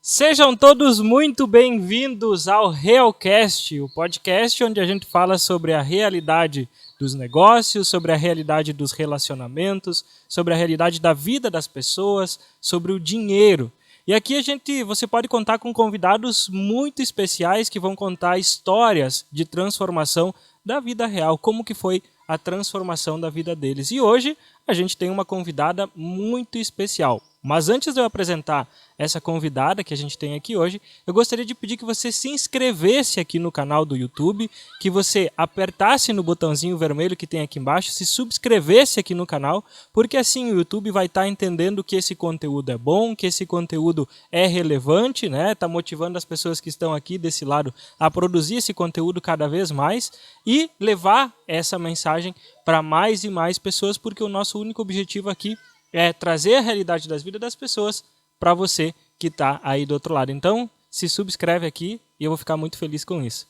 Sejam todos muito bem-vindos ao Realcast, o podcast onde a gente fala sobre a realidade dos negócios, sobre a realidade dos relacionamentos, sobre a realidade da vida das pessoas, sobre o dinheiro. E aqui você pode contar com convidados muito especiais que vão contar histórias de transformação da vida real, como que foi a transformação da vida deles. E hoje a gente tem uma convidada muito especial. Mas antes de eu apresentar essa convidada que a gente tem aqui hoje, eu gostaria de pedir que você se inscrevesse aqui no canal do YouTube, que você apertasse no botãozinho vermelho que tem aqui embaixo, se subscrevesse aqui no canal, porque assim o YouTube vai estar entendendo que esse conteúdo é bom, que esse conteúdo é relevante, né? Tá motivando as pessoas que estão aqui desse lado a produzir esse conteúdo cada vez mais e levar essa mensagem para mais e mais pessoas, porque o nosso único objetivo aqui é trazer a realidade das vidas das pessoas para você que está aí do outro lado. Então, se subscreve aqui e eu vou ficar muito feliz com isso.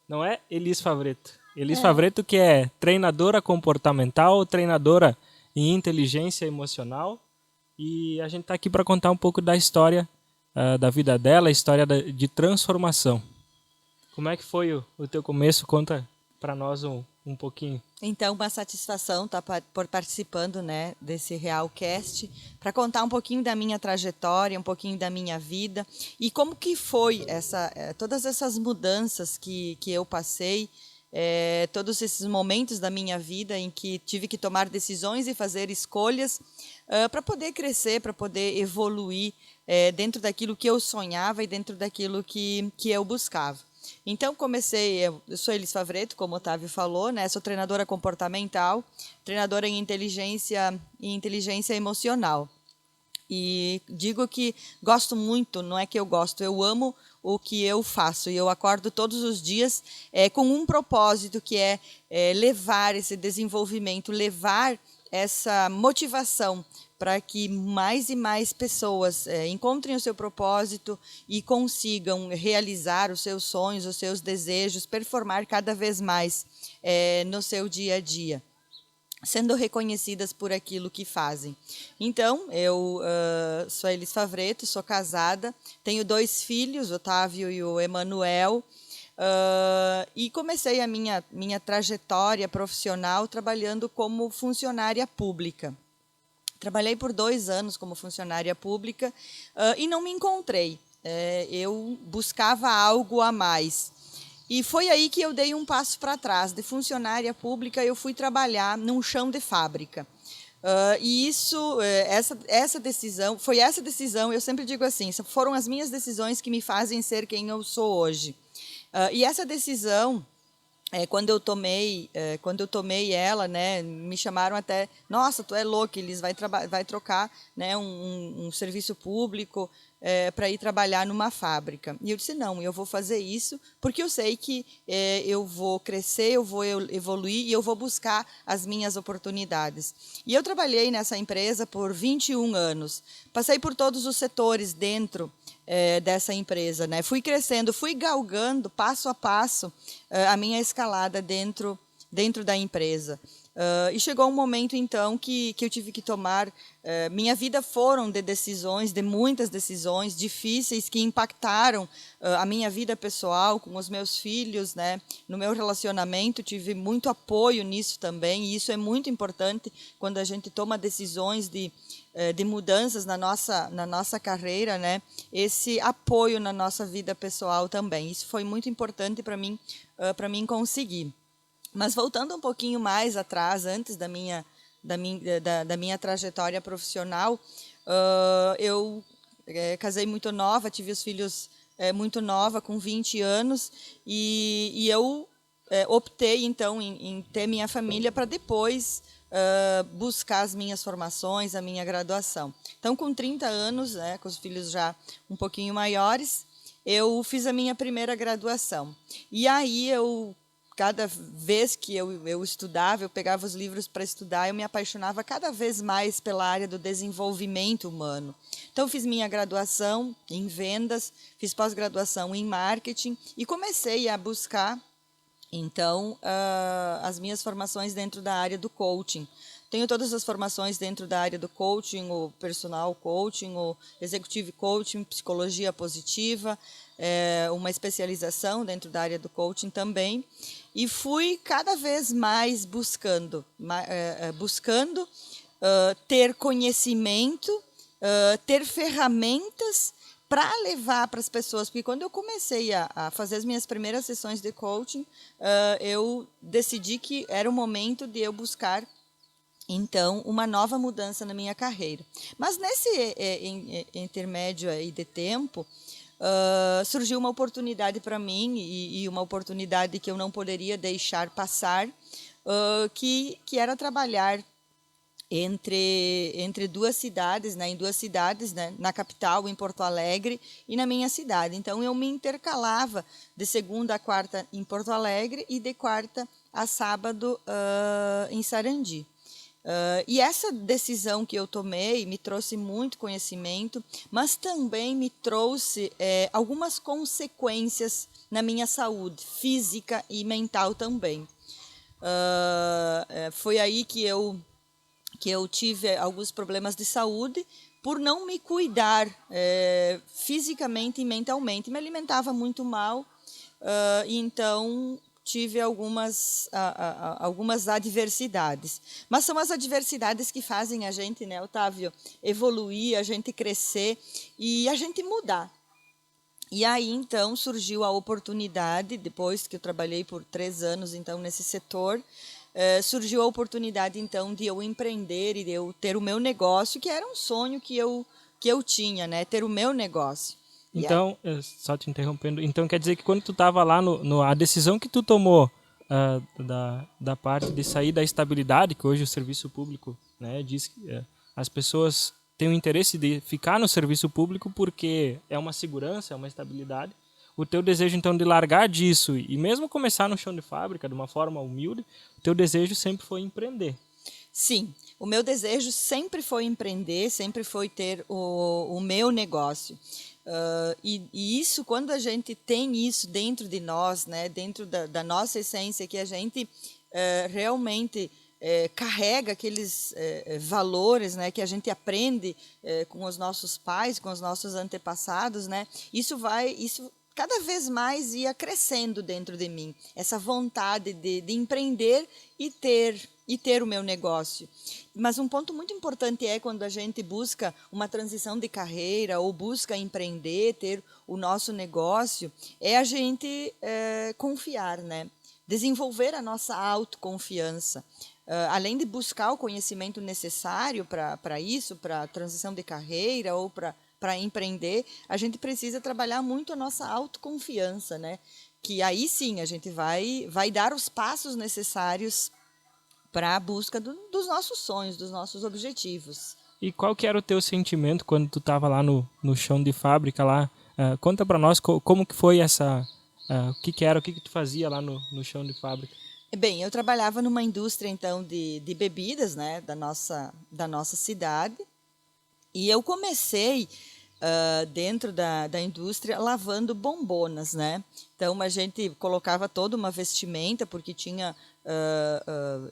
Não é Elis Favreto. Elis Favreto, que é treinadora comportamental, treinadora em inteligência emocional. E a gente está aqui para contar um pouco da história da vida dela, a história de transformação. Como é que foi o teu começo? Conta para nós um pouquinho. Então, uma satisfação estar por participando, né, desse Realcast, para contar um pouquinho da minha trajetória, um pouquinho da minha vida e como que foi todas essas mudanças que eu passei, todos esses momentos da minha vida em que tive que tomar decisões e fazer escolhas para poder crescer, para poder evoluir dentro daquilo que eu sonhava e dentro daquilo que eu buscava. Então, eu sou Elis Favreto, como o Otávio falou, né? Sou treinadora comportamental, treinadora em inteligência emocional. E digo que gosto muito, não é que eu gosto, eu amo o que eu faço. E eu acordo todos os dias com um propósito, que é levar esse desenvolvimento, levar essa motivação para que mais e mais pessoas encontrem o seu propósito e consigam realizar os seus sonhos, os seus desejos, performar cada vez mais no seu dia a dia, sendo reconhecidas por aquilo que fazem. Então, eu sou Elis Favreto, sou casada, tenho 2 filhos, o Otávio e o Emanuel, e comecei a minha trajetória profissional trabalhando como funcionária pública. Trabalhei por 2 anos como funcionária pública e não me encontrei. Eu buscava algo a mais. E foi aí que eu dei um passo para trás. De funcionária pública, eu fui trabalhar num chão de fábrica. E essa decisão, eu sempre digo assim, foram as minhas decisões que me fazem ser quem eu sou hoje. E essa decisão... quando eu tomei ela, né, me chamaram até, nossa, tu é louco, eles vai trocar, né, um serviço público para ir trabalhar numa fábrica. E eu disse, não, eu vou fazer isso porque eu sei que eu vou crescer, eu vou evoluir e eu vou buscar as minhas oportunidades. E eu trabalhei nessa empresa por 21 anos. Passei por todos os setores dentro dessa empresa, né? Fui crescendo, fui galgando passo a passo a minha escalada dentro da empresa. E chegou um momento, então, que eu tive que tomar... minha vida foram de muitas decisões difíceis que impactaram a minha vida pessoal, com os meus filhos, né? No meu relacionamento, tive muito apoio nisso também, e isso é muito importante quando a gente toma decisões de mudanças na nossa carreira, né? Esse apoio na nossa vida pessoal também. Isso foi muito importante para mim conseguir. Mas voltando um pouquinho mais atrás, antes da minha trajetória profissional, eu casei muito nova, tive os filhos muito nova, com 20 anos, e eu optei, então, em ter minha família para depois buscar as minhas formações, a minha graduação. Então, com 30 anos, né, com os filhos já um pouquinho maiores, eu fiz a minha primeira graduação. E aí cada vez que eu estudava, eu pegava os livros para estudar, eu me apaixonava cada vez mais pela área do desenvolvimento humano. Então, fiz minha graduação em vendas, fiz pós-graduação em marketing e comecei a buscar, então, as minhas formações dentro da área do coaching. tenho todas as formações dentro da área do coaching, o personal coaching, o executive coaching, psicologia positiva, uma especialização dentro da área do coaching também. E fui cada vez mais buscando ter conhecimento, ter ferramentas para levar para as pessoas, porque quando eu comecei a fazer as minhas primeiras sessões de coaching, eu decidi que era o momento de eu buscar, então, uma nova mudança na minha carreira. Mas nesse intermédio aí de tempo, surgiu uma oportunidade para mim, e uma oportunidade que eu não poderia deixar passar, que era trabalhar entre duas cidades, né, em duas cidades, né, na capital, em Porto Alegre, e na minha cidade. Então, eu me intercalava de segunda a quarta em Porto Alegre e de quarta a sábado em Sarandi. E essa decisão que eu tomei me trouxe muito conhecimento, mas também me trouxe algumas consequências na minha saúde física e mental também. Foi aí que eu tive alguns problemas de saúde por não me cuidar fisicamente e mentalmente. Me alimentava muito mal, e então tive algumas adversidades. Mas são as adversidades que fazem a gente, né, Otávio, evoluir, a gente crescer e a gente mudar. E aí, então, surgiu a oportunidade, depois que eu trabalhei por 3 anos, então, nesse setor, surgiu a oportunidade, então, de eu empreender e de eu ter o meu negócio, que era um sonho que eu tinha, né? Ter o meu negócio. Então, só te interrompendo, então quer dizer que quando tu estava lá, a decisão que tu tomou da parte de sair da estabilidade, que hoje o serviço público, né, diz que as pessoas têm o interesse de ficar no serviço público porque é uma segurança, é uma estabilidade. O teu desejo, então, de largar disso e mesmo começar no chão de fábrica, de uma forma humilde, o teu desejo sempre foi empreender. Sim, o meu desejo sempre foi empreender, sempre foi ter o meu negócio. E isso, quando a gente tem isso dentro de nós, né, dentro da nossa essência, que a gente realmente carrega aqueles valores, né, que a gente aprende com os nossos pais, com os nossos antepassados, né, isso cada vez mais ia crescendo dentro de mim, essa vontade de empreender e ter o meu negócio. Mas um ponto muito importante é quando a gente busca uma transição de carreira ou busca empreender, ter o nosso negócio, é a gente confiar, né? Desenvolver a nossa autoconfiança. Além de buscar o conhecimento necessário para isso, para a transição de carreira ou para empreender, a gente precisa trabalhar muito a nossa autoconfiança, né? Que aí sim a gente vai dar os passos necessários para a busca dos nossos sonhos, dos nossos objetivos. E qual que era o teu sentimento quando tu estava lá no chão de fábrica lá? Conta para nós como que foi o que tu fazia lá no chão de fábrica? Bem, eu trabalhava numa indústria então de bebidas, né, da nossa cidade, e eu comecei dentro da indústria lavando bombonas, né? Então a gente colocava toda uma vestimenta porque tinha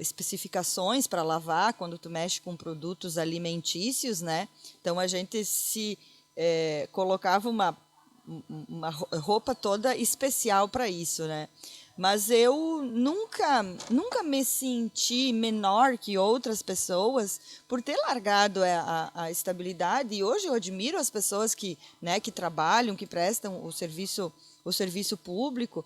especificações para lavar quando tu mexe com produtos alimentícios, né? Então a gente colocava uma roupa toda especial para isso, né? Mas eu nunca me senti menor que outras pessoas por ter largado a estabilidade. E hoje eu admiro as pessoas que trabalham, que prestam o serviço público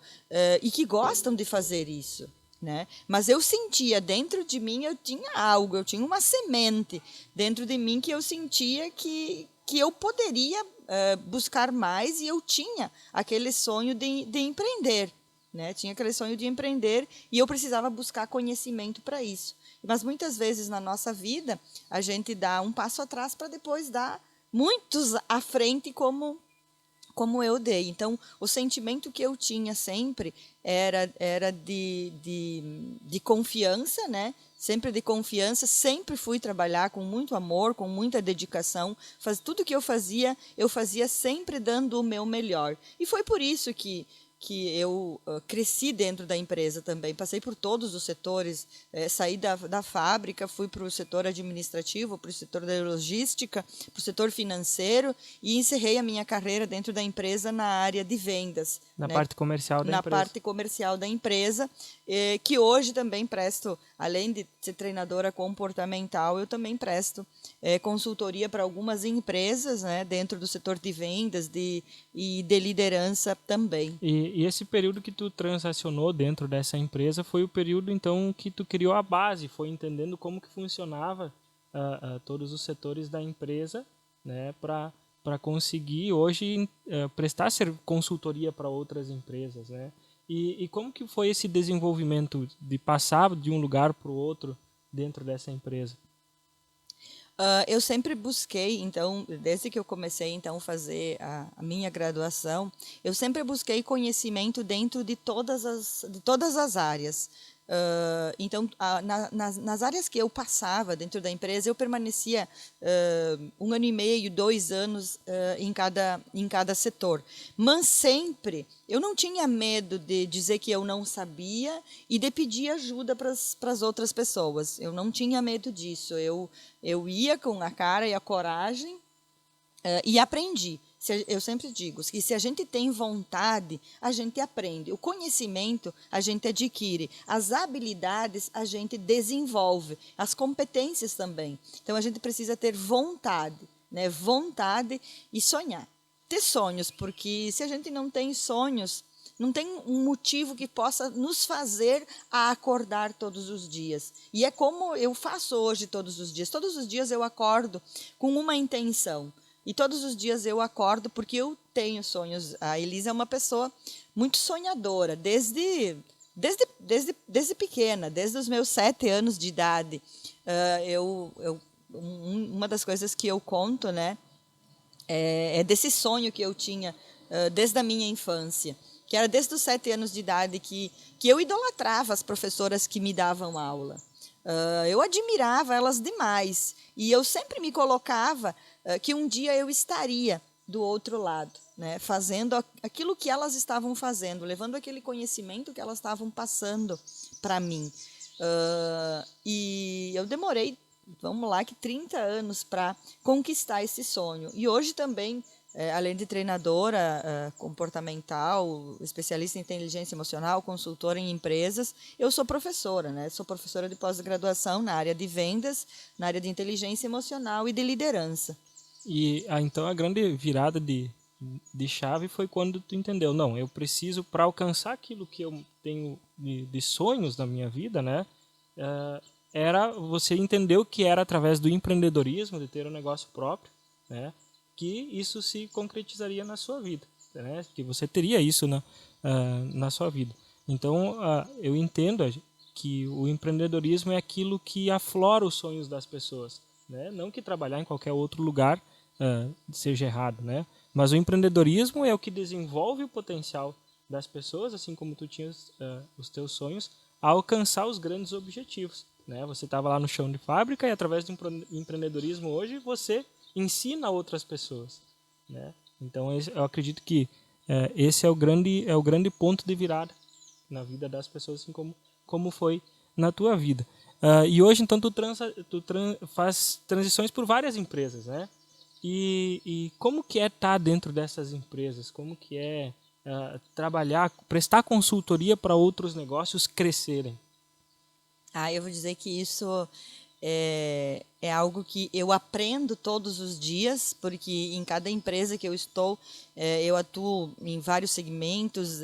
e que gostam de fazer isso, né? Mas eu sentia dentro de mim, eu tinha algo, eu tinha uma semente dentro de mim que eu sentia que eu poderia buscar mais, e eu tinha aquele sonho de empreender. Né? Tinha aquele sonho de empreender e eu precisava buscar conhecimento para isso. Mas muitas vezes na nossa vida a gente dá um passo atrás para depois dar muitos à frente, como eu dei. Então, o sentimento que eu tinha sempre era de confiança, né? Sempre de confiança, sempre fui trabalhar com muito amor, com muita dedicação. Tudo que eu fazia sempre dando o meu melhor. E foi por isso que que eu cresci dentro da empresa também. Passei por todos os setores, saí da fábrica, fui para o setor administrativo, para o setor da logística, para o setor financeiro e encerrei a minha carreira dentro da empresa na área de vendas. Na parte comercial da na empresa. parte comercial da empresa, que hoje também presto, além de ser treinadora comportamental, eu também presto consultoria para algumas empresas, né, dentro do setor de vendas e de liderança também. E esse período que tu transacionou dentro dessa empresa foi o período, então, que tu criou a base, foi entendendo como que funcionava todos os setores da empresa, né, para conseguir hoje prestar consultoria para outras empresas, né? E como que foi esse desenvolvimento de passar de um lugar para o outro dentro dessa empresa? Eu sempre busquei, então, desde que eu comecei então a fazer a minha graduação, eu sempre busquei conhecimento dentro de todas as áreas. Então, nas áreas que eu passava dentro da empresa, eu permanecia 1 ano e meio, 2 anos em cada setor. Mas sempre eu não tinha medo de dizer que eu não sabia e de pedir ajuda para as outras pessoas. Eu não tinha medo disso. Eu ia com a cara e a coragem e aprendi. Eu sempre digo que se a gente tem vontade, a gente aprende. O conhecimento a gente adquire. As habilidades a gente desenvolve. As competências também. Então, a gente precisa ter vontade, né? Vontade e sonhar. Ter sonhos, porque se a gente não tem sonhos, não tem um motivo que possa nos fazer a acordar todos os dias. E é como eu faço hoje todos os dias. Todos os dias eu acordo com uma intenção. E todos os dias eu acordo porque eu tenho sonhos. A Elisa é uma pessoa muito sonhadora, desde pequena, desde os meus 7 anos de idade. Uma das coisas que eu conto, né, é desse sonho que eu tinha desde a minha infância, que era desde os 7 anos de idade que eu idolatrava as professoras que me davam aula. Eu admirava elas demais e eu sempre me colocava que um dia eu estaria do outro lado, né, fazendo aquilo que elas estavam fazendo, levando aquele conhecimento que elas estavam passando para mim. E eu demorei, vamos lá, que 30 anos para conquistar esse sonho. E hoje também, além de treinadora comportamental, especialista em inteligência emocional, consultora em empresas, eu sou professora, né? Sou professora de pós-graduação na área de vendas, na área de inteligência emocional e de liderança. E então a grande virada de chave foi quando tu entendeu, não, eu preciso, para alcançar aquilo que eu tenho de sonhos na minha vida, né? Você entendeu que era através do empreendedorismo, de ter um negócio próprio, né, que isso se concretizaria na sua vida, né, que você teria isso na sua vida. Então, eu entendo que o empreendedorismo é aquilo que aflora os sonhos das pessoas, né, não que trabalhar em qualquer outro lugar seja errado, né, mas o empreendedorismo é o que desenvolve o potencial das pessoas, assim como tu tinhas os teus sonhos, a alcançar os grandes objetivos, né? Você estava lá no chão de fábrica e através do empreendedorismo hoje você ensina outras pessoas, né? Então eu acredito que esse é o grande ponto de virada na vida das pessoas, assim como foi na tua vida. E hoje então tu faz transições por várias empresas, né? E como que é estar dentro dessas empresas? Como que é trabalhar, prestar consultoria para outros negócios crescerem? Eu vou dizer que isso é algo que eu aprendo todos os dias, porque em cada empresa que eu estou, eu atuo em vários segmentos,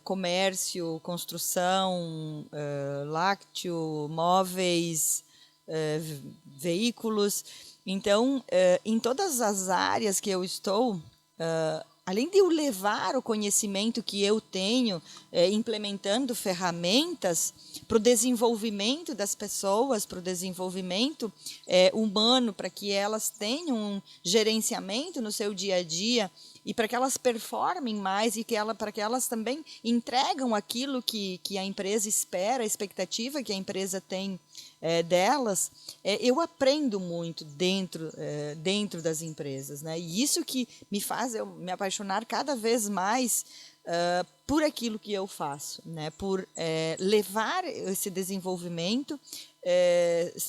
comércio, construção, lácteo, móveis, veículos. Então, em todas as áreas que eu estou, além de eu levar o conhecimento que eu tenho, implementando ferramentas para o desenvolvimento das pessoas, para o desenvolvimento humano, para que elas tenham um gerenciamento no seu dia a dia e para que elas performem mais e para que elas também entregam aquilo que a empresa espera, a expectativa que a empresa tem delas, eu aprendo muito dentro das empresas, né? E isso que me faz eu me apaixonar cada vez mais por aquilo que eu faço, né? Por levar esse desenvolvimento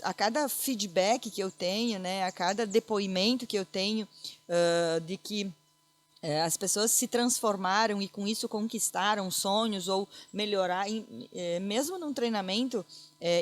a cada feedback que eu tenho, né? A cada depoimento que eu tenho de que as pessoas se transformaram e com isso conquistaram sonhos ou melhorar, mesmo num treinamento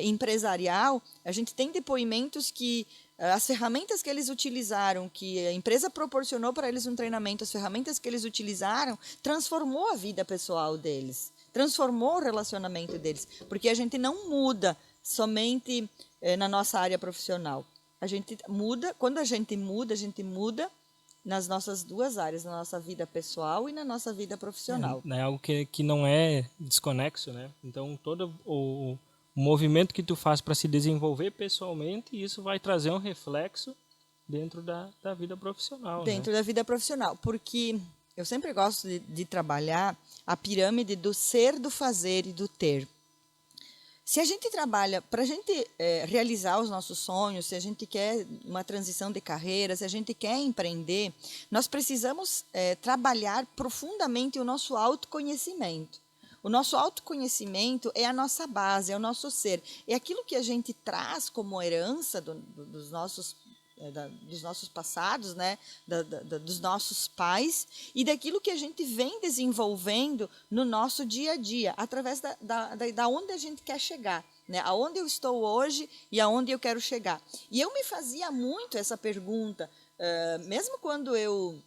empresarial, a gente tem depoimentos que as ferramentas que eles utilizaram, que a empresa proporcionou para eles um treinamento, as ferramentas que eles utilizaram, transformou a vida pessoal deles, transformou o relacionamento deles, porque a gente não muda somente na nossa área profissional. A gente muda, quando a gente muda nas nossas duas áreas, na nossa vida pessoal e na nossa vida profissional. É algo que não é desconexo, né? Então, todo o movimento que tu faz para se desenvolver pessoalmente, isso vai trazer um reflexo dentro da vida profissional, Dentro da vida profissional, porque eu sempre gosto de trabalhar a pirâmide do ser, do fazer e do ter. Se a gente trabalha para a gente realizar os nossos sonhos, se a gente quer uma transição de carreira, se a gente quer empreender, nós precisamos trabalhar profundamente o nosso autoconhecimento. O nosso autoconhecimento é a nossa base, é o nosso ser. É aquilo que a gente traz como herança dos nossos passados, né? Dos nossos pais e daquilo que a gente vem desenvolvendo no nosso dia a dia, através da onde a gente quer chegar, né? Aonde eu estou hoje e aonde eu quero chegar. E eu me fazia muito essa pergunta, mesmo quando eu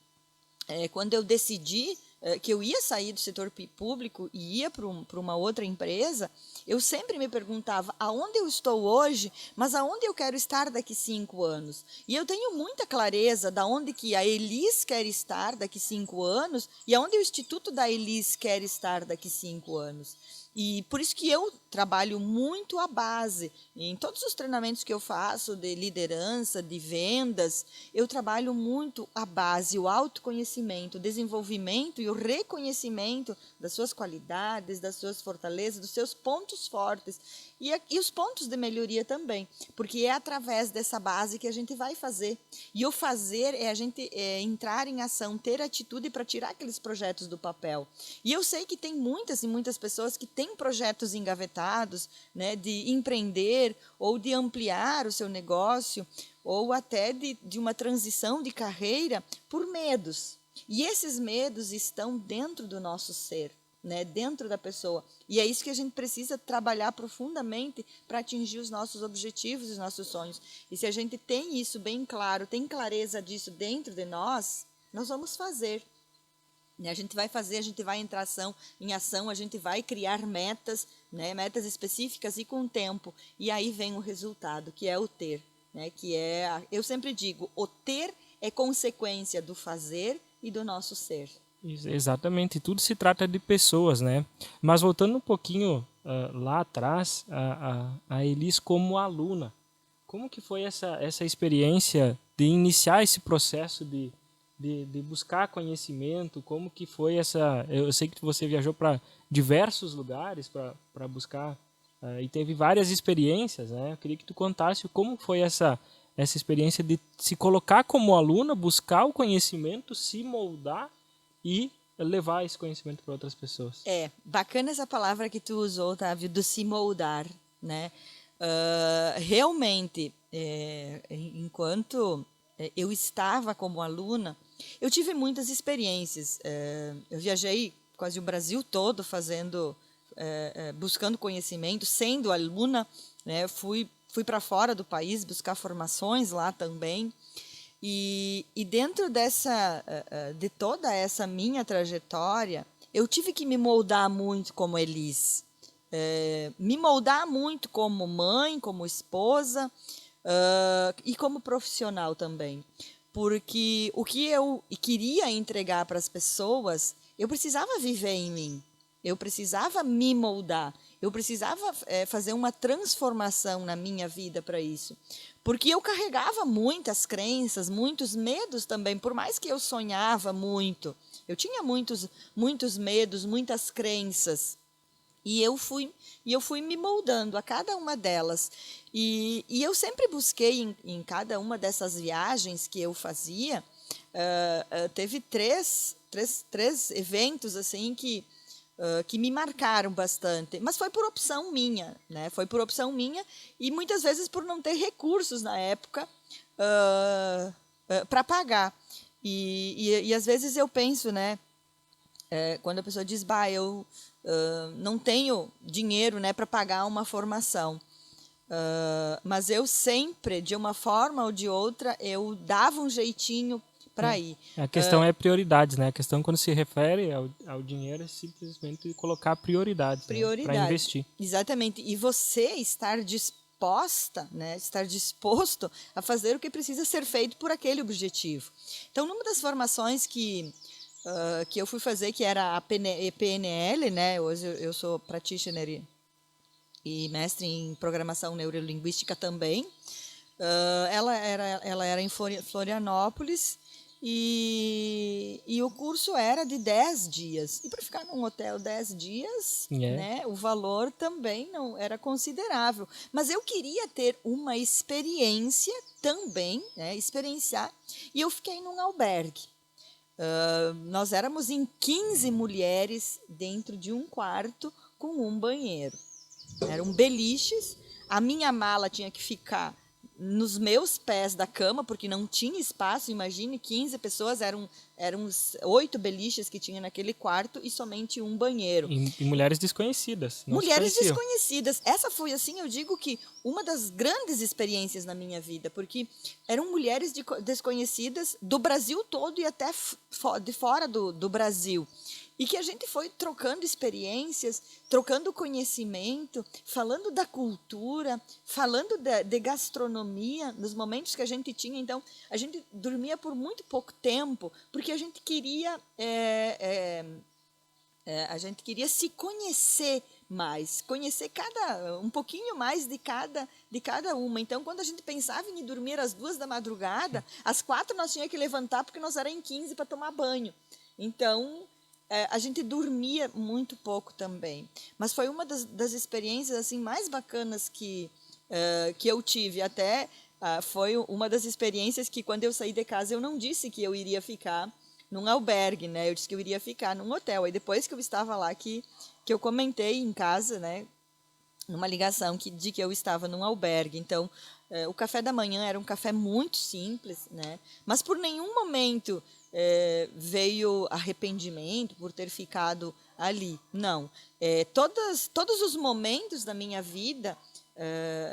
decidi que eu ia sair do setor público e ia para uma outra empresa, eu sempre me perguntava aonde eu estou hoje, mas aonde eu quero estar daqui 5 anos. E eu tenho muita clareza de onde que a Elis quer estar daqui 5 anos e aonde o Instituto da Elis quer estar daqui 5 anos. E por isso que eu trabalho muito a base. Em todos os treinamentos que eu faço de liderança, de vendas, eu trabalho muito a base, o autoconhecimento, o desenvolvimento e o reconhecimento das suas qualidades, das suas fortalezas, dos seus pontos fortes e os pontos de melhoria também, porque é através dessa base que a gente vai fazer. E o fazer é a gente entrar em ação, ter atitude para tirar aqueles projetos do papel. E eu sei que tem muitas e muitas pessoas que têm projetos engavetados, né, de empreender ou de ampliar o seu negócio ou até de uma transição de carreira por medos. E esses medos estão dentro do nosso ser, né, dentro da pessoa. E é isso que a gente precisa trabalhar profundamente para atingir os nossos objetivos e os nossos sonhos. E se a gente tem isso bem claro, tem clareza disso dentro de nós, nós vamos fazer. A gente vai fazer, a gente vai entrar em ação, a gente vai criar metas, né, metas específicas e com tempo. E aí vem o resultado, que é o ter. Né, eu sempre digo, o ter é consequência do fazer e do nosso ser. Exatamente, tudo se trata de pessoas, né? Mas voltando um pouquinho lá atrás, a Elis como aluna, como que foi essa experiência de iniciar esse processo de buscar conhecimento? Como que foi essa... Eu sei que você viajou para diversos lugares para buscar e teve várias experiências, né? Eu queria que tu contasse como foi essa experiência de se colocar como aluna, buscar o conhecimento, se moldar e levar esse conhecimento para outras pessoas. Bacana essa palavra que tu usou, Otávio, do se moldar, né? Realmente, enquanto eu estava como aluna, eu tive muitas experiências. Eu viajei quase o Brasil todo buscando conhecimento, sendo aluna, né? Fui para fora do país buscar formações lá também. E dentro de toda essa minha trajetória, eu tive que me moldar muito como Elis. Me moldar muito como mãe, como esposa e como profissional também. Porque o que eu queria entregar para as pessoas, eu precisava viver em mim. Eu precisava me moldar. Eu precisava fazer uma transformação na minha vida para isso. Porque eu carregava muitas crenças, muitos medos também, por mais que eu sonhava muito. Eu tinha muitos medos, muitas crenças. E eu fui me moldando a cada uma delas. E eu sempre busquei, em cada uma dessas viagens que eu fazia, teve três eventos assim que me marcaram bastante. Mas foi por opção minha, né? Foi por opção minha e muitas vezes por não ter recursos na época para pagar. E às vezes eu penso, né? Quando a pessoa diz, bah, eu não tenho dinheiro, né, para pagar uma formação. Mas eu sempre, de uma forma ou de outra, eu dava um jeitinho para ir. A questão é prioridades, né? A questão quando se refere ao dinheiro é simplesmente colocar prioridades, né, para investir. Exatamente. E você estar disposta, né, estar disposto a fazer o que precisa ser feito por aquele objetivo. Então, numa das formações que eu fui fazer, que era a PNL, né? Hoje eu sou practitioner e mestre em programação neurolinguística também. Ela era em Florianópolis e o curso era de 10 dias. E para ficar num hotel 10 dias, né, o valor também não era considerável. Mas eu queria ter uma experiência também, né, experienciar, e eu fiquei num albergue. Nós éramos em 15 mulheres dentro de um quarto com um banheiro. Eram beliches, a minha mala tinha que ficar nos meus pés da cama, porque não tinha espaço, imagine, 15 pessoas, eram 8 beliches que tinha naquele quarto e somente um banheiro. E mulheres desconhecidas. Mulheres desconhecidas. Essa foi, assim, eu digo que uma das grandes experiências na minha vida, porque eram mulheres desconhecidas do Brasil todo e até de fora do Brasil. E que a gente foi trocando experiências, trocando conhecimento, falando da cultura, falando de gastronomia, nos momentos que a gente tinha. Então, a gente dormia por muito pouco tempo, porque a gente queria se conhecer mais, conhecer um pouquinho mais de cada uma. Então, quando a gente pensava em dormir às 2 da madrugada, às 4 nós tínhamos que levantar, porque nós éramos em 15 para tomar banho. Então, a gente dormia muito pouco também. Mas foi uma das experiências assim mais bacanas que eu tive. Até foi uma das experiências que, quando eu saí de casa, eu não disse que eu iria ficar num albergue, né? Eu disse que eu iria ficar num hotel. Aí depois que eu estava lá, que eu comentei em casa, né, numa ligação de que eu estava num albergue. Então, o café da manhã era um café muito simples, né? Mas por nenhum momento veio arrependimento por ter ficado ali. Não. Todos os momentos da minha vida,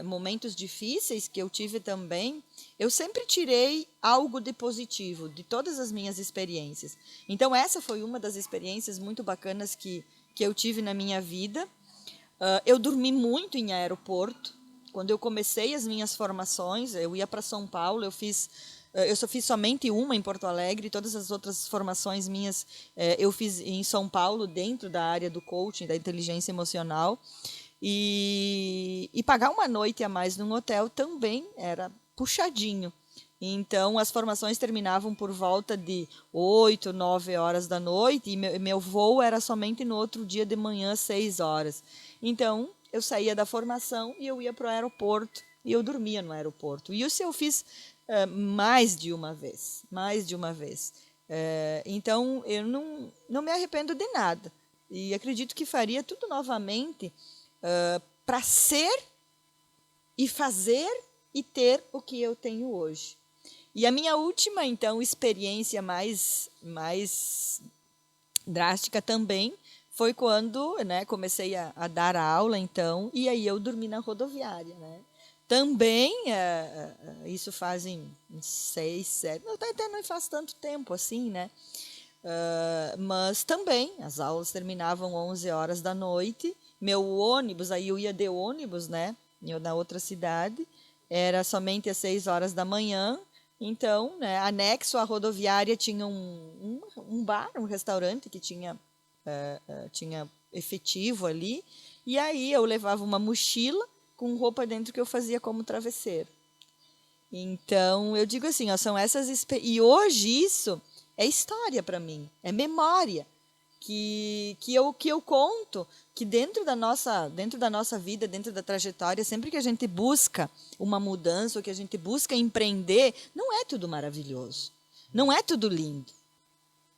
momentos difíceis que eu tive também, eu sempre tirei algo de positivo de todas as minhas experiências. Então, essa foi uma das experiências muito bacanas que eu tive na minha vida. Eu dormi muito em aeroporto. Quando eu comecei as minhas formações, eu ia para São Paulo, eu só fiz somente uma em Porto Alegre, todas as outras formações minhas eu fiz em São Paulo, dentro da área do coaching, da inteligência emocional. E pagar uma noite a mais num hotel também era puxadinho. Então, as formações terminavam por volta de 8, 9 horas da noite, e meu voo era somente no outro dia de manhã, 6 horas. Então, eu saía da formação e eu ia para o aeroporto, e eu dormia no aeroporto. E isso eu fiz mais de uma vez. Então, eu não me arrependo de nada. E acredito que faria tudo novamente para ser e fazer e ter o que eu tenho hoje. E a minha última, então, experiência mais drástica também foi quando, né, comecei a dar aula, então, e aí eu dormi na rodoviária, né? Também, isso fazem 6, 7, até não faz tanto tempo assim, né? Mas também, as aulas terminavam 11 horas da noite, meu ônibus, aí eu ia de ônibus, né, na outra cidade, era somente às 6 horas da manhã. Então, né, anexo à rodoviária tinha um bar, um restaurante que tinha efetivo ali, e aí eu levava uma mochila com roupa dentro que eu fazia como travesseiro. Então, eu digo assim, são essas... E hoje isso é história para mim, é memória. que eu conto que dentro da nossa vida, dentro da trajetória, sempre que a gente busca uma mudança, ou que a gente busca empreender, não é tudo maravilhoso, não é tudo lindo.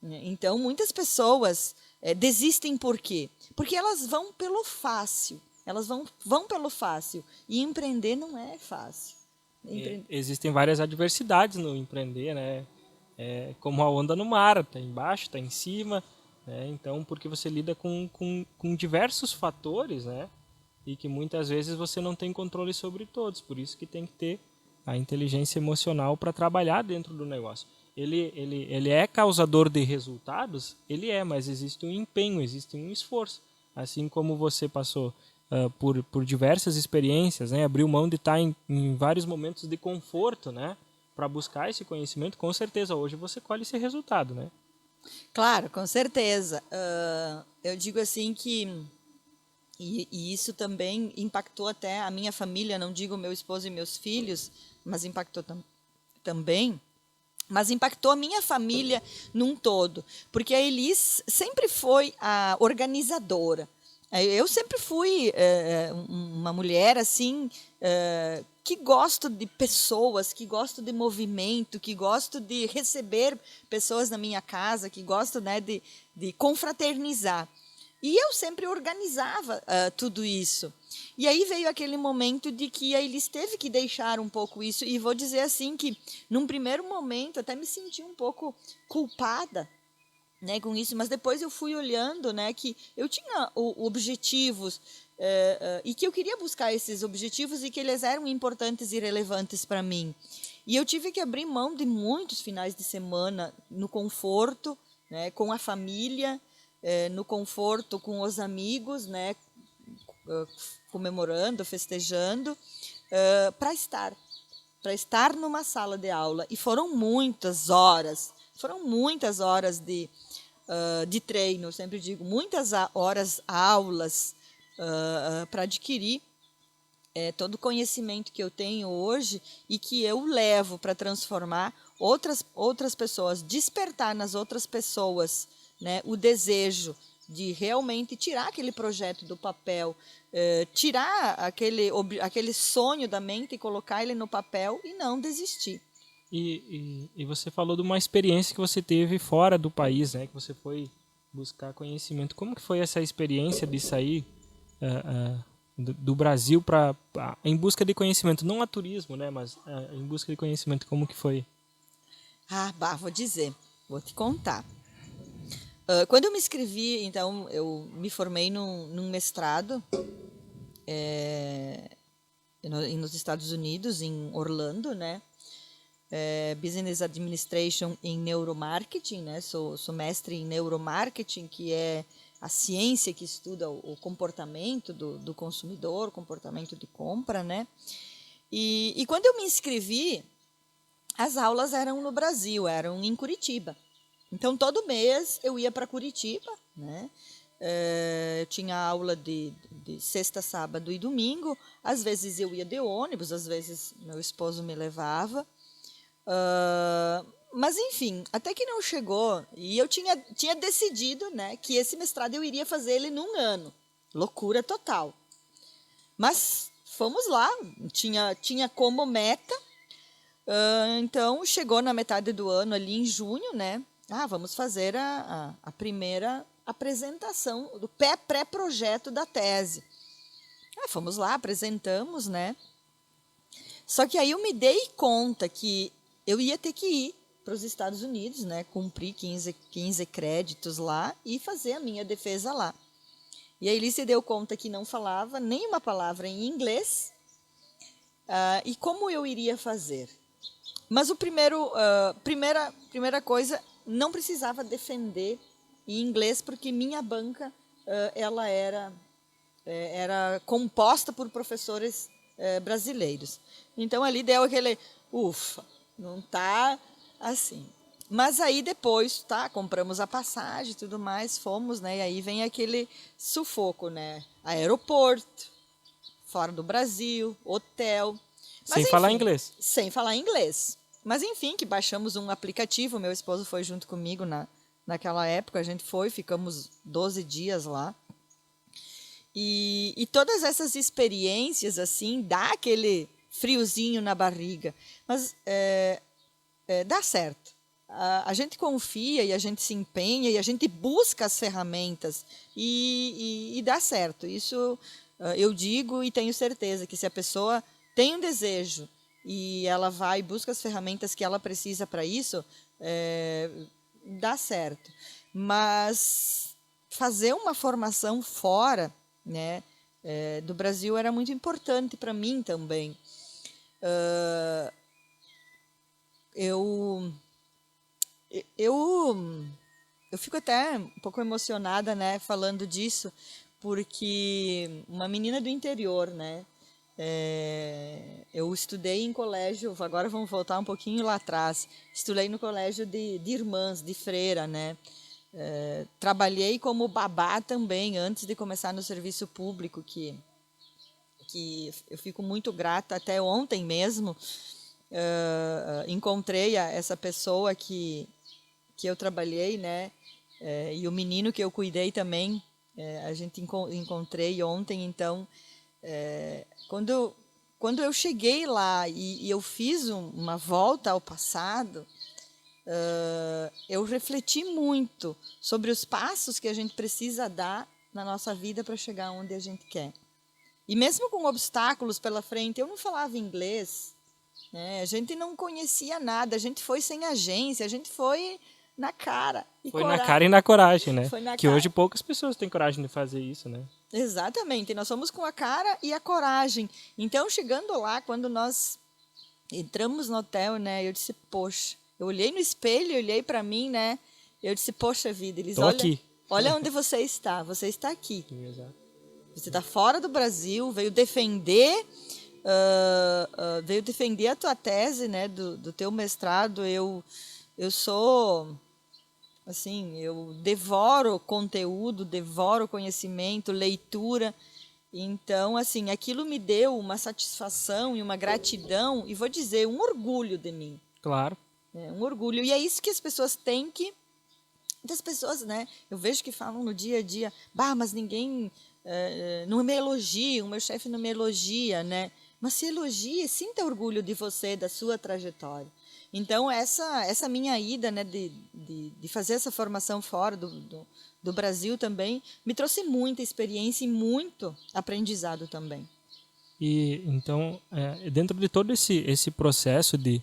Então, muitas pessoas desistem por quê? Porque elas vão pelo fácil, vão pelo fácil, e empreender não é fácil. Existem várias adversidades no empreender, né? É como a onda no mar, tá embaixo, tá em cima, né? Então, porque você lida com diversos fatores, né? E que muitas vezes você não tem controle sobre todos, por isso que tem que ter a inteligência emocional para trabalhar dentro do negócio. Ele é causador de resultados? Ele é, mas existe um empenho, existe um esforço. Assim como você passou por diversas experiências, né? Abriu mão de estar em vários momentos de conforto, né? Para buscar esse conhecimento, com certeza hoje você colhe esse resultado, né? Claro, com certeza. Eu digo assim que e isso também impactou até a minha família, não digo meu esposo e meus filhos, mas impactou também. Mas impactou a minha família num todo, porque a Elis sempre foi a organizadora. Eu sempre fui uma mulher assim que gosto de pessoas, que gosto de movimento, que gosto de receber pessoas na minha casa, que gosto, né, de confraternizar. E eu sempre organizava tudo isso. E aí veio aquele momento de que a Elis teve que deixar um pouco isso. E vou dizer assim que, num primeiro momento, até me senti um pouco culpada, né, com isso. Mas depois eu fui olhando, né, que eu tinha objetivos e que eu queria buscar esses objetivos e que eles eram importantes e relevantes para mim. E eu tive que abrir mão de muitos finais de semana no conforto, né, com a família, no conforto com os amigos, né, comemorando, festejando, para estar numa sala de aula. E foram muitas horas de treino, eu sempre digo, muitas horas aulas para adquirir todo o conhecimento que eu tenho hoje e que eu levo para transformar outras pessoas, despertar nas outras pessoas, né, o desejo de realmente tirar aquele projeto do papel, tirar aquele sonho da mente e colocar ele no papel e não desistir. E você falou de uma experiência que você teve fora do país, né? Que você foi buscar conhecimento. Como que foi essa experiência de sair do Brasil em busca de conhecimento? Não a turismo, né? Mas em busca de conhecimento. Como que foi? Vou te contar. Quando eu me inscrevi, então, eu me formei num mestrado nos Estados Unidos, em Orlando, né? Business Administration em Neuromarketing, né? Sou mestre em Neuromarketing, que é a ciência que estuda o comportamento do consumidor, comportamento de compra, né? E quando eu me inscrevi, as aulas eram no Brasil, eram em Curitiba. Então, todo mês eu ia para Curitiba, né? Eu tinha aula de sexta, sábado e domingo. Às vezes eu ia de ônibus, às vezes meu esposo me levava. Mas, enfim, até que não chegou. E eu tinha decidido, né, que esse mestrado eu iria fazer ele num ano. Loucura total. Mas fomos lá, tinha como meta. Então, chegou na metade do ano, ali em junho, né? Vamos fazer a primeira apresentação do pré-projeto da tese. Fomos lá, apresentamos, né? Só que aí eu me dei conta que eu ia ter que ir para os Estados Unidos, né? Cumprir 15 créditos lá e fazer a minha defesa lá. E aí ele se deu conta que não falava nenhuma palavra em inglês. E como eu iria fazer? Mas primeira coisa, não precisava defender em inglês, porque minha banca ela era composta por professores brasileiros. Então, ali deu aquele, ufa, não está assim. Mas aí depois, compramos a passagem e tudo mais, fomos, né? E aí vem aquele sufoco, né? Aeroporto, fora do Brasil, hotel. Mas, Sem falar inglês. Sem falar inglês. Mas, enfim, que baixamos um aplicativo, meu esposo foi junto comigo naquela época. A gente ficamos 12 dias lá. E todas essas experiências, assim, dá aquele friozinho na barriga. Mas dá certo. A gente confia e a gente se empenha e a gente busca as ferramentas e dá certo. Isso eu digo e tenho certeza que se a pessoa tem um desejo e ela vai e busca as ferramentas que ela precisa para isso, dá certo. Mas fazer uma formação fora, né, do Brasil era muito importante para mim também. Eu fico até um pouco emocionada, né, falando disso, porque uma menina do interior, né, eu estudei em colégio, agora vamos voltar um pouquinho lá atrás, estudei no colégio de irmãs, de freira, né, trabalhei como babá também, antes de começar no serviço público, que eu fico muito grata, até ontem mesmo, encontrei essa pessoa que eu trabalhei, né, e o menino que eu cuidei também, a gente encontrei ontem. Então, quando eu cheguei lá e eu fiz uma volta ao passado, eu refleti muito sobre os passos que a gente precisa dar na nossa vida para chegar onde a gente quer. E mesmo com obstáculos pela frente, eu não falava inglês, né? A gente não conhecia nada, a gente foi sem agência, a gente foi na cara. Foi na cara e na coragem, né? Foi na que cara. Hoje poucas pessoas têm coragem de fazer isso, né? Exatamente, nós fomos com a cara e a coragem. Então, chegando lá, quando nós entramos no hotel, né, eu disse, poxa, eu olhei no espelho, olhei para mim, né, eu disse, poxa vida, eles olha onde você está aqui. Exato. Você está fora do Brasil, veio defender a tua tese, né, do teu mestrado. Eu sou, assim, eu devoro conteúdo, devoro conhecimento, leitura. Então, assim, aquilo me deu uma satisfação e uma gratidão, e vou dizer, um orgulho de mim. Claro. Um orgulho. E é isso que as pessoas têm que... Muitas pessoas, né, eu vejo que falam no dia a dia, mas ninguém não me elogia, o meu chefe não me elogia, né? Mas se elogie, sinta orgulho de você, da sua trajetória. Então, essa minha ida, né, de fazer essa formação fora do Brasil também, me trouxe muita experiência e muito aprendizado também. E então, dentro de todo esse processo de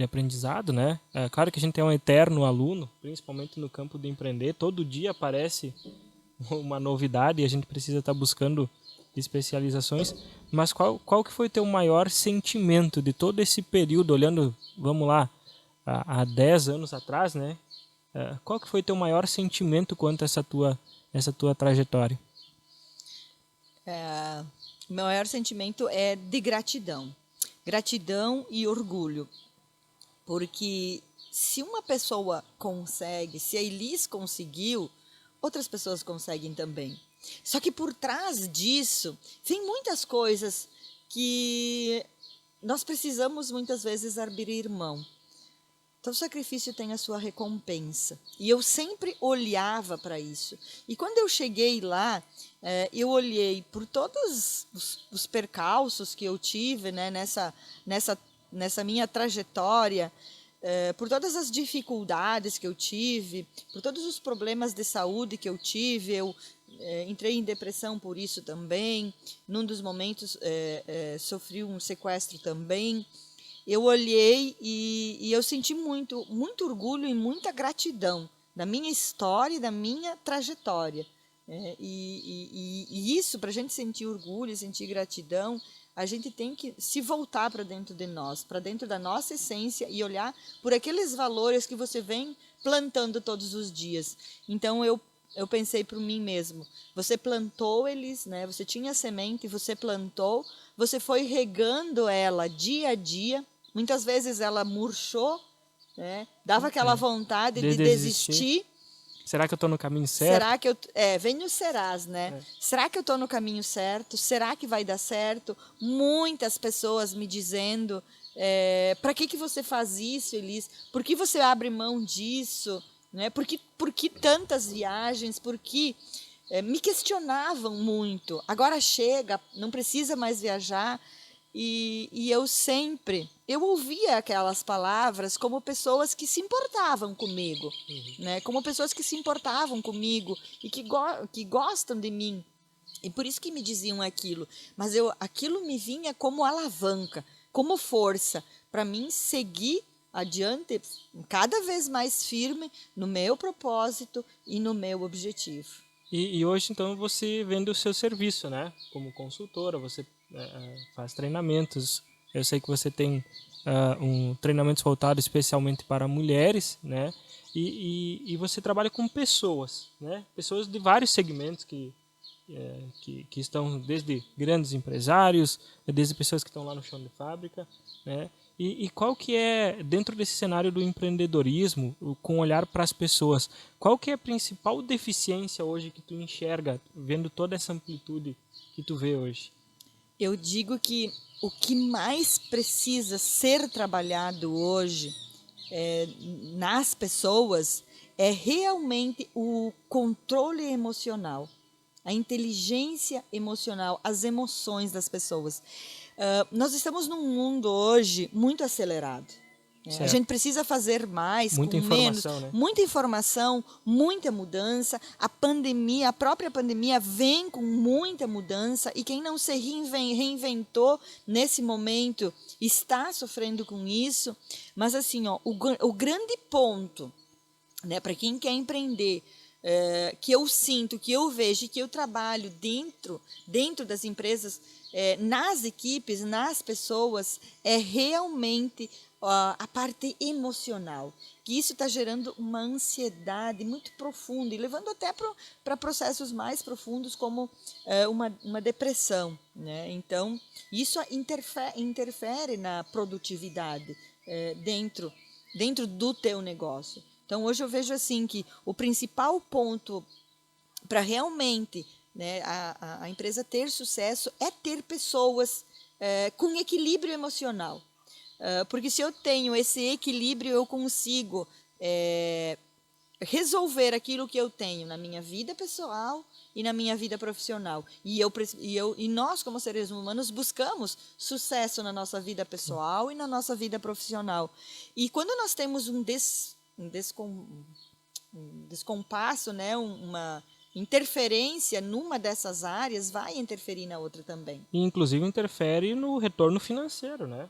aprendizado, né? É claro que a gente é um eterno aluno, principalmente no campo de empreender. Todo dia aparece uma novidade e a gente precisa estar buscando especializações. Mas qual que foi o teu maior sentimento de todo esse período, olhando, vamos lá, há 10 anos atrás, né? Qual que foi o teu maior sentimento quanto a essa tua trajetória? O meu maior sentimento é de gratidão. Gratidão e orgulho. Porque se uma pessoa consegue, se a Elis conseguiu, outras pessoas conseguem também. Só que por trás disso, vem muitas coisas que nós precisamos muitas vezes abrir mão. Então, o sacrifício tem a sua recompensa. E eu sempre olhava para isso. E quando eu cheguei lá, eu olhei por todos os percalços que eu tive, né, nessa minha trajetória, por todas as dificuldades que eu tive, por todos os problemas de saúde que eu tive. Eu entrei em depressão por isso também. Num dos momentos, sofri um sequestro também. Eu olhei e eu senti muito, muito orgulho e muita gratidão da minha história e da minha trajetória. E isso, para a gente sentir orgulho e sentir gratidão, a gente tem que se voltar para dentro de nós, para dentro da nossa essência, e olhar por aqueles valores que você vem plantando todos os dias. Então, eu pensei para mim mesmo, você plantou eles, né? Você tinha a semente, você plantou, você foi regando ela dia a dia. Muitas vezes ela murchou, né? Dava aquela vontade de desistir. Será que eu estou no caminho certo? Será que vem no serás, né? Será que eu estou no caminho certo? Será que vai dar certo? Muitas pessoas me dizendo, Para que você faz isso, Elis? Por que você abre mão disso? Né? Por que tantas viagens? Por que me questionavam muito. Agora chega, não precisa mais viajar. E eu ouvia aquelas palavras como pessoas que se importavam comigo, né? Como pessoas que se importavam comigo e que gostam de mim. E por isso que me diziam aquilo. Mas aquilo me vinha como alavanca, como força, para mim seguir adiante, cada vez mais firme no meu propósito e no meu objetivo. E hoje, então, você vende o seu serviço, né? Como consultora, você faz treinamentos. Eu sei que você tem treinamentos voltados especialmente para mulheres, né? E você trabalha com pessoas, né? Pessoas de vários segmentos que estão desde grandes empresários, desde pessoas que estão lá no chão de fábrica, né? E qual que é, dentro desse cenário do empreendedorismo, com olhar para as pessoas, qual que é a principal deficiência hoje que tu enxerga, vendo toda essa amplitude que tu vê hoje? Eu digo que o que mais precisa ser trabalhado hoje nas pessoas é realmente o controle emocional, a inteligência emocional, as emoções das pessoas. Nós estamos num mundo hoje muito acelerado. A gente precisa fazer mais muita com menos. Né? Muita informação, muita mudança. A própria pandemia vem com muita mudança e quem não se reinventou nesse momento está sofrendo com isso. Mas assim, o grande ponto, né, para quem quer empreender, que eu sinto, que eu vejo, que eu trabalho dentro das empresas, nas equipes, nas pessoas, é realmente a parte emocional, que isso está gerando uma ansiedade muito profunda e levando até para processos mais profundos como uma depressão, né? Então, isso interfere na produtividade dentro do teu negócio. Então, hoje eu vejo assim que o principal ponto para realmente, né, a empresa ter sucesso é ter pessoas com equilíbrio emocional. Porque se eu tenho esse equilíbrio, eu consigo resolver aquilo que eu tenho na minha vida pessoal e na minha vida profissional. E nós, como seres humanos, buscamos sucesso na nossa vida pessoal e na nossa vida profissional. E quando nós temos um descompasso, né, uma interferência numa dessas áreas, vai interferir na outra também. E, inclusive, interfere no retorno financeiro, né?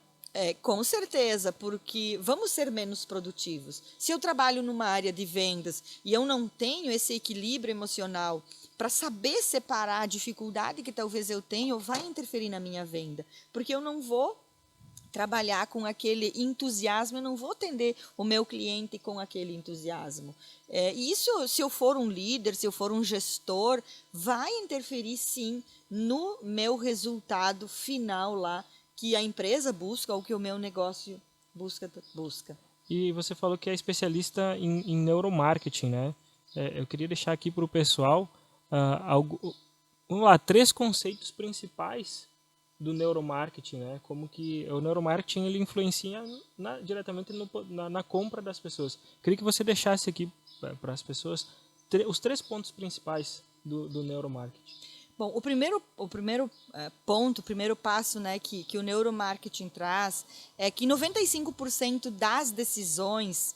Com certeza, porque vamos ser menos produtivos. Se eu trabalho numa área de vendas e eu não tenho esse equilíbrio emocional para saber separar a dificuldade que talvez eu tenha, vai interferir na minha venda, porque eu não vou trabalhar com aquele entusiasmo, eu não vou atender o meu cliente com aquele entusiasmo. Isso, se eu for um líder, se eu for um gestor, vai interferir sim no meu resultado final lá, que a empresa busca ou que o meu negócio busca. E você falou que é especialista em neuromarketing, né? Eu queria deixar aqui para o pessoal vamos lá, 3 conceitos principais do neuromarketing, né? Como que o neuromarketing ele influencia diretamente na compra das pessoas. Queria que você deixasse aqui para as pessoas os 3 pontos principais do neuromarketing. Bom, o primeiro ponto, o primeiro passo, né, que o neuromarketing traz é que 95% das decisões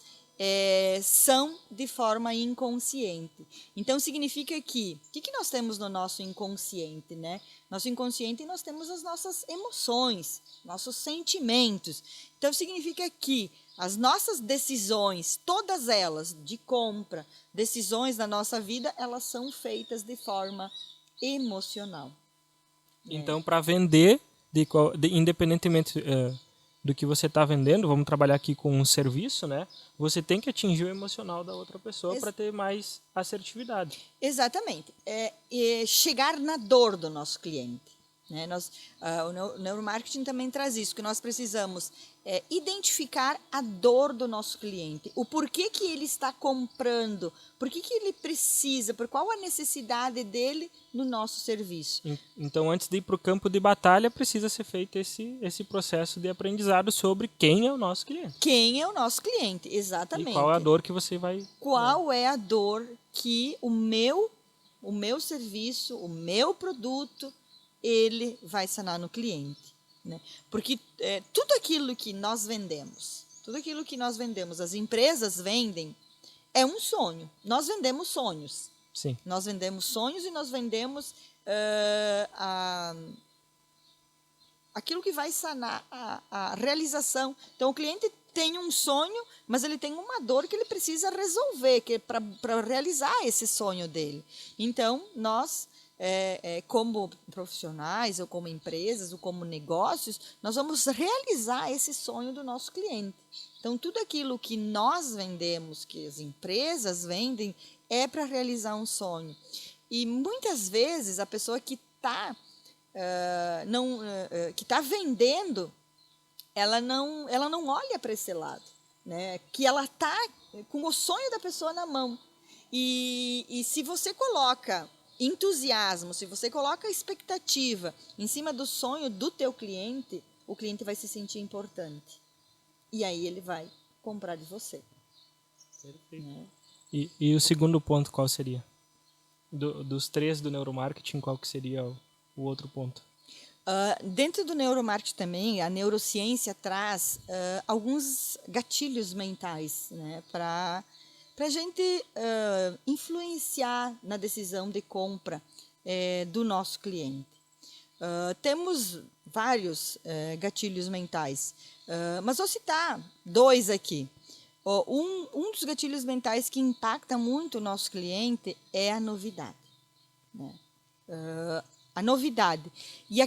são de forma inconsciente. Então, significa que, o que nós temos no nosso inconsciente, né? Nosso inconsciente, nós temos as nossas emoções, nossos sentimentos. Então, significa que as nossas decisões, todas elas, de compra, decisões da nossa vida, elas são feitas de forma emocional. Então, para vender, independentemente do que você está vendendo, vamos trabalhar aqui com um serviço, né? Você tem que atingir o emocional da outra pessoa para ter mais assertividade. Exatamente. Chegar na dor do nosso cliente. né? O neuromarketing também traz isso, que nós precisamos identificar a dor do nosso cliente, o porquê que ele está comprando, por que ele precisa, por qual a necessidade dele no nosso serviço. Então, antes de ir para o campo de batalha, precisa ser feito esse processo de aprendizado sobre quem é o nosso cliente. Quem é o nosso cliente, exatamente. E qual é a dor que você vai... Qual é a dor que o meu serviço, o meu produto, ele vai sanar no cliente, né? Porque tudo aquilo que nós vendemos, as empresas vendem, é um sonho. Nós vendemos sonhos. Sim. Nós vendemos sonhos e nós vendemos aquilo que vai sanar a realização. Então, o cliente tem um sonho, mas ele tem uma dor que ele precisa resolver, que é para realizar esse sonho dele. Então, nós, como profissionais, ou como empresas, ou como negócios, nós vamos realizar esse sonho do nosso cliente. Então, tudo aquilo que nós vendemos, que as empresas vendem, é para realizar um sonho. E muitas vezes a pessoa que está vendendo, ela não olha para esse lado, né? Que ela está com o sonho da pessoa na mão. E se você coloca entusiasmo, se você coloca expectativa em cima do sonho do teu cliente, o cliente vai se sentir importante. E aí ele vai comprar de você. Perfeito. Né? E o segundo ponto, qual seria? Dos 3 do neuromarketing, qual que seria o outro ponto? Dentro do neuromarketing também, a neurociência traz alguns gatilhos mentais, né, para a gente influenciar na decisão de compra do nosso cliente. Temos vários gatilhos mentais, mas vou citar 2 aqui. Um dos gatilhos mentais que impacta muito o nosso cliente é a novidade, né? A novidade. E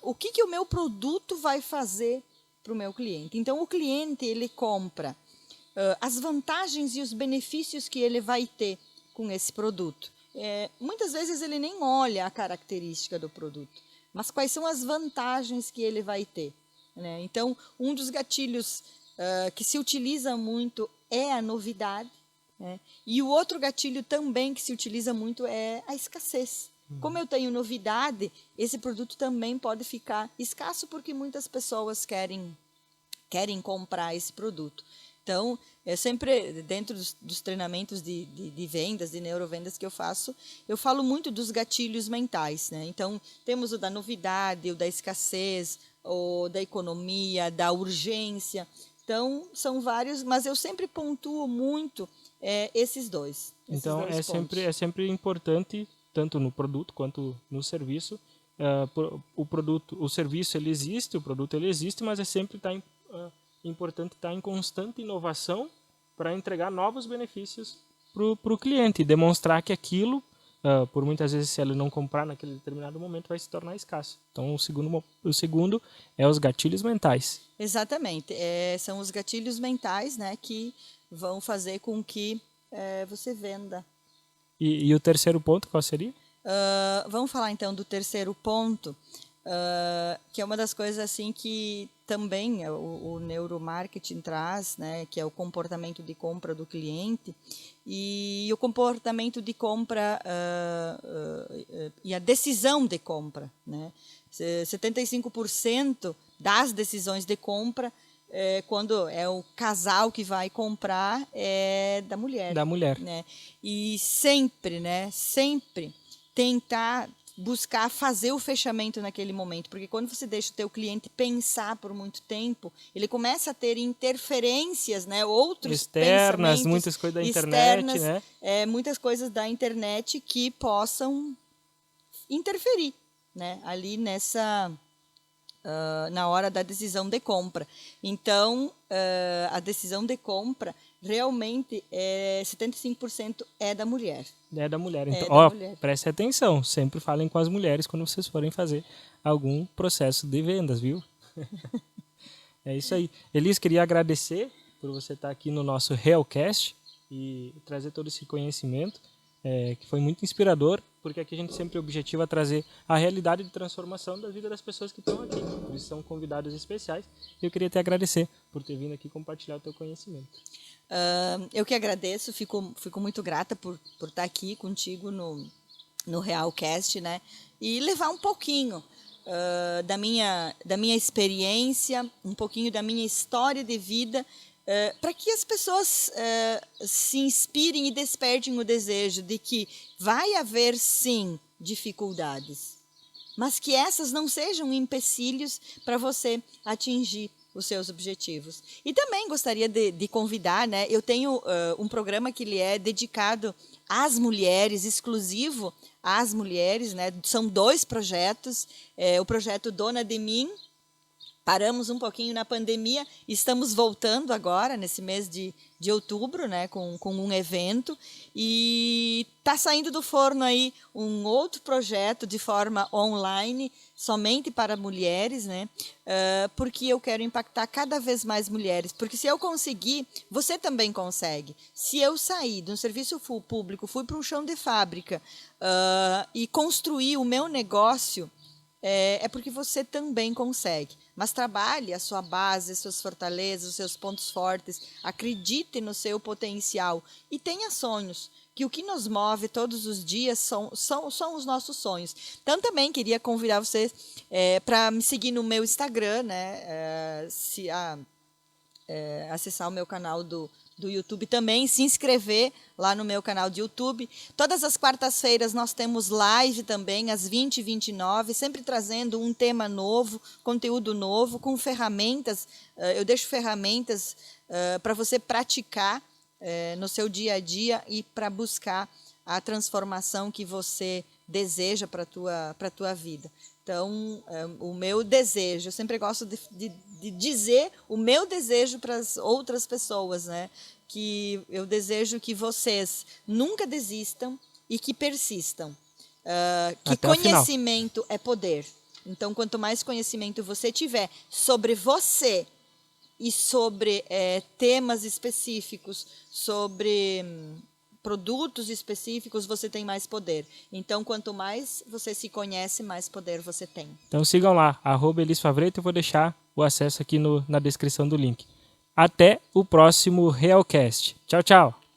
o que o meu produto vai fazer para o meu cliente. Então, o cliente, ele compra as vantagens e os benefícios que ele vai ter com esse produto. Muitas vezes ele nem olha a característica do produto, mas quais são as vantagens que ele vai ter, né? Então, um dos gatilhos que se utiliza muito é a novidade, né? E o outro gatilho também que se utiliza muito é a escassez. Como eu tenho novidade, esse produto também pode ficar escasso porque muitas pessoas querem comprar esse produto. Então, sempre dentro dos treinamentos de vendas, de neurovendas que eu faço, eu falo muito dos gatilhos mentais, né? Então, temos o da novidade, o da escassez, o da economia, da urgência. Então, são vários, mas eu sempre pontuo muito esses dois. Então, é sempre importante, tanto no produto quanto no serviço, o serviço ele existe, o produto ele existe, mas é sempre importante estar em constante inovação para entregar novos benefícios para o cliente e demonstrar que aquilo, por muitas vezes, se ele não comprar naquele determinado momento, vai se tornar escasso. Então, o segundo é os gatilhos mentais. Exatamente. São os gatilhos mentais, né, que vão fazer com que você venda. E o terceiro ponto, qual seria? Vamos falar, então, do terceiro ponto, que é uma das coisas assim que também o neuromarketing traz, né, que é o comportamento de compra do cliente. E o comportamento de compra e a decisão de compra, né? 75% das decisões de compra, quando é o casal que vai comprar, é da mulher. Da mulher. Né? E sempre, né? Sempre tentar buscar fazer o fechamento naquele momento, porque quando você deixa o teu cliente pensar por muito tempo, ele começa a ter interferências, né, outros externas, muitas coisas da internet, né? Muitas coisas da internet que possam interferir, né, ali na hora da decisão de compra. Então, a decisão de compra realmente 75% é da mulher. É da mulher. Então, preste atenção. Sempre falem com as mulheres quando vocês forem fazer algum processo de vendas, viu? É isso aí. Elis, queria agradecer por você estar aqui no nosso Realcast e trazer todo esse conhecimento. que foi muito inspirador, porque aqui a gente sempre objetiva trazer a realidade de transformação da vida das pessoas que estão aqui. Por isso são convidados especiais. E eu queria te agradecer por ter vindo aqui compartilhar o teu conhecimento. Eu que agradeço, fico muito grata por estar aqui contigo no Realcast, né? E levar um pouquinho da minha experiência, um pouquinho da minha história de vida, para que as pessoas se inspirem e despertem o desejo de que vai haver, sim, dificuldades, mas que essas não sejam empecilhos para você atingir os seus objetivos. E também gostaria de convidar, né? Eu tenho um programa que ele é dedicado às mulheres, exclusivo às mulheres, né? São 2 projetos, o projeto Dona de Mim. Paramos um pouquinho na pandemia, estamos voltando agora, nesse mês de outubro, né, com um evento, e está saindo do forno aí um outro projeto de forma online, somente para mulheres, né, porque eu quero impactar cada vez mais mulheres, porque se eu conseguir, você também consegue. Se eu sair de um serviço público, fui para um chão de fábrica e construir o meu negócio, é porque você também consegue. Mas trabalhe a sua base, as suas fortalezas, os seus pontos fortes, acredite no seu potencial e tenha sonhos, que o que nos move todos os dias são os nossos sonhos. Então, também queria convidar vocês para me seguir no meu Instagram, né? Acessar o meu canal do YouTube também, se inscrever lá no meu canal de YouTube. Todas as quartas-feiras nós temos live também, às 20h e 29h, sempre trazendo um tema novo, conteúdo novo, com ferramentas. Eu deixo ferramentas para você praticar no seu dia a dia e para buscar a transformação que você deseja para a tua vida. Então, o meu desejo, eu sempre gosto de dizer o meu desejo para as outras pessoas, né? Que eu desejo que vocês nunca desistam e que persistam. Que Até o final. conhecimento é poder. Então, quanto mais conhecimento você tiver sobre você e sobre temas específicos, sobre produtos específicos, você tem mais poder. Então, quanto mais você se conhece, mais poder você tem. Então sigam lá, @ElisFavreto, eu vou deixar o acesso aqui na descrição do link. Até o próximo Realcast. Tchau, tchau!